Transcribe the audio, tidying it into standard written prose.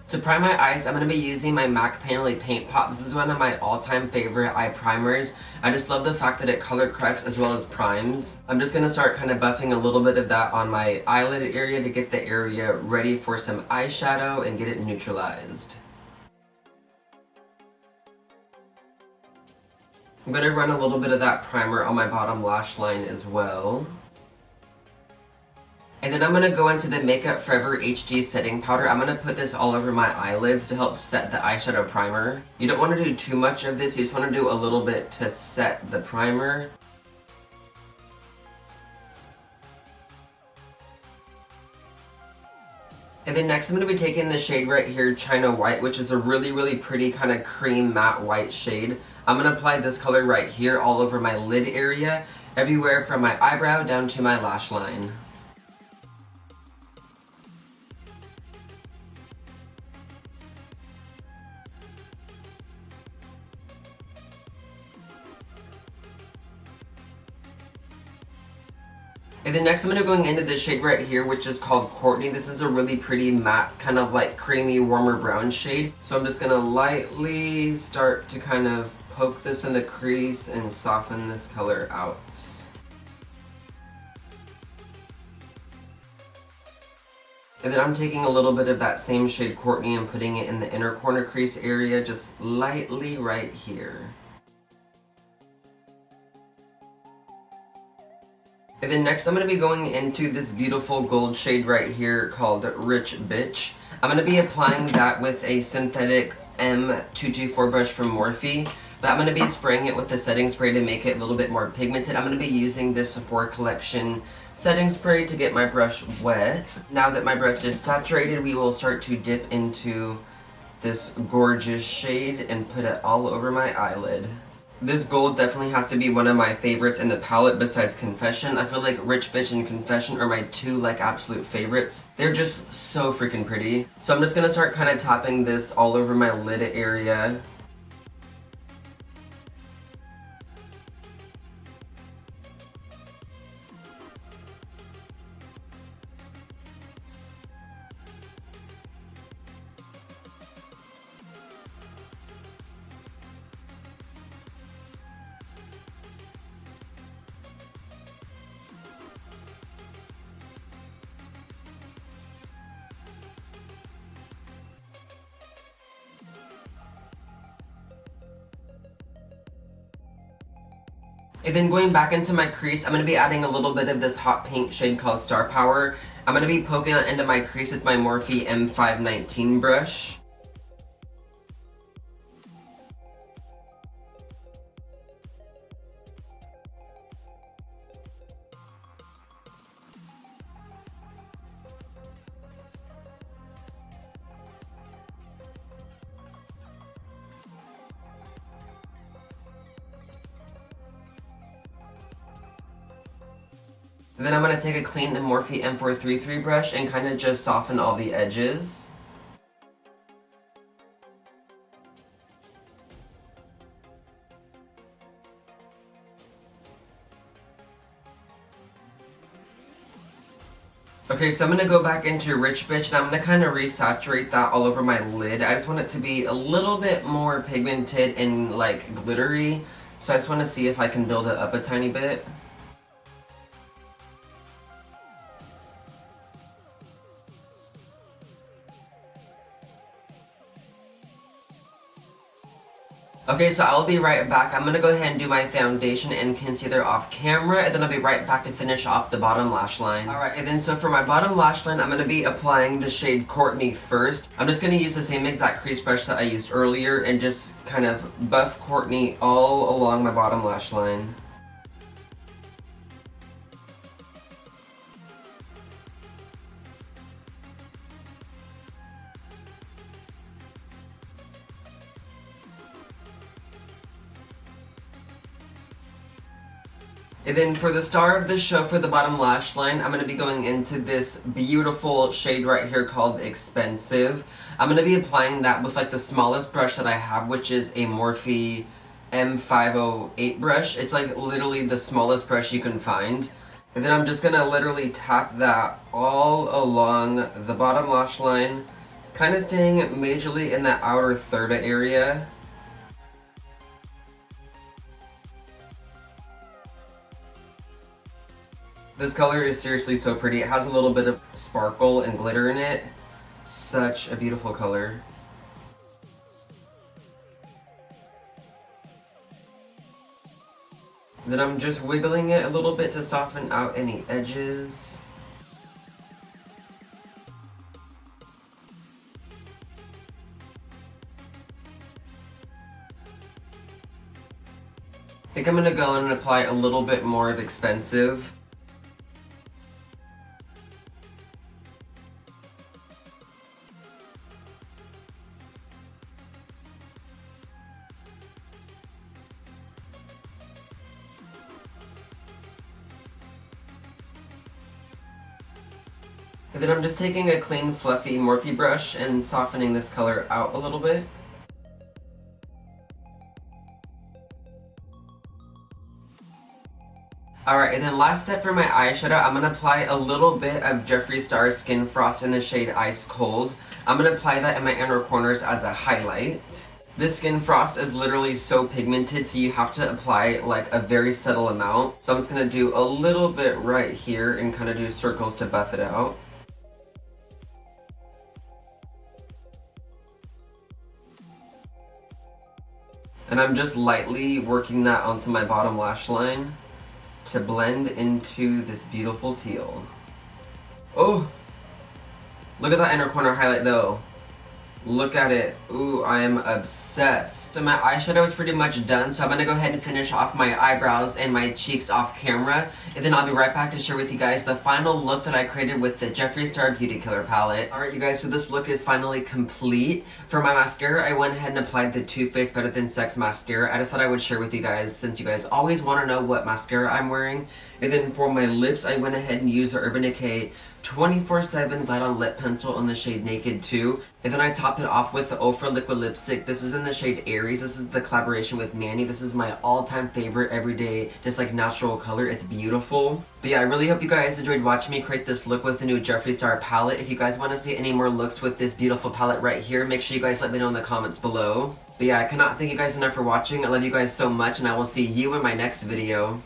To prime my eyes, I'm going to be using my MAC Painterly Paint Pot. This is one of my all-time favorite eye primers. I just love the fact that it color corrects as well as primes. I'm just going to start kind of buffing a little bit of that on my eyelid area to get the area ready for some eyeshadow and get it neutralized. I'm going to run a little bit of that primer on my bottom lash line as well. And then I'm going to go into the Makeup Forever HD setting powder. I'm going to put this all over my eyelids to help set the eyeshadow primer. You don't want to do too much of this, you just want to do a little bit to set the primer. And then next I'm going to be taking the shade right here, China White, which is a really pretty kind of cream matte white shade. I'm going to apply this color right here all over my lid area, everywhere from my eyebrow down to my lash line. And then next I'm going to be going into this shade right here, which is called Courtney. This is a really pretty matte, kind of like creamy, warmer brown shade. So I'm just going to lightly start to kind of poke this in the crease and soften this color out. And then I'm taking a little bit of that same shade Courtney and putting it in the inner corner crease area, just lightly right here. And then next I'm going to be going into this beautiful gold shade right here called Rich Bitch. I'm going to be applying that with a synthetic M224 brush from Morphe. But I'm going to be spraying it with the setting spray to make it a little bit more pigmented. I'm going to be using this Sephora Collection setting spray to get my brush wet. Now that my brush is saturated, we will start to dip into this gorgeous shade and put it all over my eyelid. This gold definitely has to be one of my favorites in the palette besides Confession. I feel like Rich Bitch and Confession are my two absolute favorites. They're just so freaking pretty. So I'm just going to start kind of tapping this all over my lid area. And then going back into my crease, I'm going to be adding a little bit of this hot pink shade called Star Power. I'm going to be poking it into my crease with my Morphe M519 brush. Then I'm going to take a clean Morphe M433 brush and kind of just soften all the edges. Okay, so I'm going to go back into Rich Bitch and I'm going to kind of resaturate that all over my lid. I just want it to be a little bit more pigmented and like glittery. So I just want to see if I can build it up a tiny bit. Okay, so I'll be right back. I'm going to go ahead and do my foundation and concealer off camera, and then I'll be right back to finish off the bottom lash line. Alright, and then so for my bottom lash line, I'm going to be applying the shade Courtney first. I'm just going to use the same exact crease brush that I used earlier and just kind of buff Courtney all along my bottom lash line. And then for the star of the show for the bottom lash line, I'm going to be going into this beautiful shade right here called Expensive. I'm going to be applying that with like the smallest brush that I have, which is a Morphe M508 brush. It's like literally the smallest brush you can find. And then I'm just going to literally tap that all along the bottom lash line, Kind of staying majorly in the outer third area. This color is seriously so pretty. It has a little bit of sparkle and glitter in it. Such a beautiful color. Then I'm just wiggling it a little bit to soften out any edges. I think I'm gonna go in and apply a little bit more of Expensive. And then I'm just taking a clean, fluffy Morphe brush and softening this color out a little bit. Alright, and then last step for my eyeshadow, I'm going to apply a little bit of Jeffree Star Skin Frost in the shade Ice Cold. I'm going to apply that in my inner corners as a highlight. This Skin Frost is literally so pigmented, so you have to apply like a very subtle amount. So I'm just going to do a little bit right here and kind of do circles to buff it out. And I'm just lightly working that onto my bottom lash line to blend into this beautiful teal. Oh! Look at that inner corner highlight though. Look at it. Ooh, I am obsessed. So my eyeshadow is pretty much done, so I'm gonna go ahead and finish off my eyebrows and my cheeks off camera, and then I'll be right back to share with you guys the final look that I created with the Jeffree Star Beauty Killer palette. Alright you guys, so this look is finally complete. For my mascara, I went ahead and applied the Too Faced Better Than Sex mascara. I just thought I would share with you guys since you guys always want to know what mascara I'm wearing. And then for my lips, I went ahead and used the Urban Decay 24/7 Glide On Lip Pencil in the shade Naked 2. And then I topped it off with the Ofra Liquid Lipstick. This is in the shade Aries. This is the collaboration with Manny. This is my all-time favorite everyday, just like natural color. It's beautiful. But yeah, I really hope you guys enjoyed watching me create this look with the new Jeffree Star palette. If you guys want to see any more looks with this beautiful palette right here, make sure you guys let me know in the comments below. But yeah, I cannot thank you guys enough for watching. I love you guys so much, and I will see you in my next video.